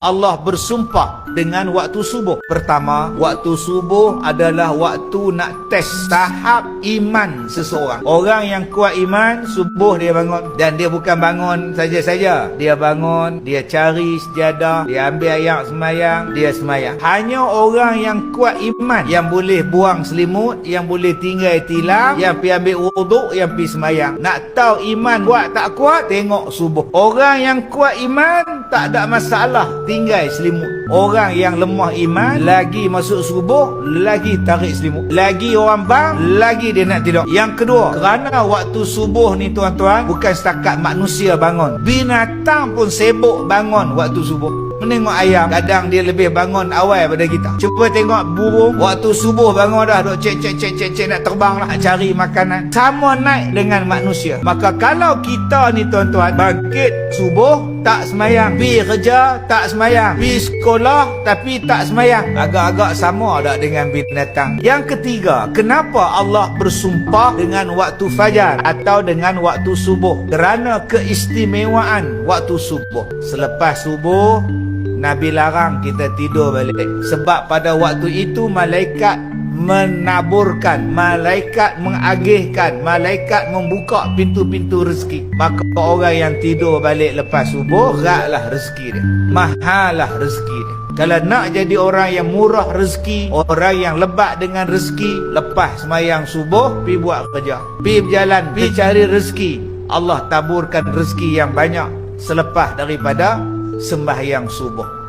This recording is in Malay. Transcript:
Allah bersumpah dengan waktu subuh. Pertama, waktu subuh adalah waktu nak test tahap iman seseorang. Orang yang kuat iman, subuh dia bangun. Dan dia bukan bangun saja-saja. Dia bangun, dia cari sejadah, dia ambil ayat semayang, dia semayang. Hanya orang yang kuat iman yang boleh buang selimut, yang boleh tinggal tilam, yang pergi ambil wuduk, yang pergi semayang. Nak tahu iman kuat tak kuat, tengok subuh. Orang yang kuat iman tak ada masalah tinggal selimut. Orang yang lemah iman, lagi masuk subuh, lagi tarik selimut. Lagi orang bang, lagi dia nak tidur. Yang kedua, kerana waktu subuh ni tuan-tuan, bukan setakat manusia bangun, binatang pun sibuk bangun waktu subuh. Menengok ayam, kadang dia lebih bangun awal pada kita. Cuba tengok burung, waktu subuh bangun dah, duk cek nak terbang lah, nak cari makanan. Sama naik dengan manusia. Maka kalau kita ni tuan-tuan, bangkit subuh, tak semayang, pergi kerja, tak semayang, pergi sekolah, tapi tak semayang, agak-agak sama tak dengan binatang. Yang ketiga, kenapa Allah bersumpah dengan waktu fajar atau dengan waktu subuh? Kerana keistimewaan waktu subuh. Selepas subuh, Nabi larang kita tidur balik. Sebab pada waktu itu malaikat menaburkan, malaikat mengagihkan, malaikat membuka pintu-pintu rezeki. Maka orang yang tidur balik lepas subuh, beratlah rezeki dia, mahallah rezeki dia. Kalau nak jadi orang yang murah rezeki, orang yang lebat dengan rezeki, lepas semayang subuh, pergi buat kerja, pergi berjalan, pergi cari rezeki. Allah taburkan rezeki yang banyak selepas daripada sembahyang subuh.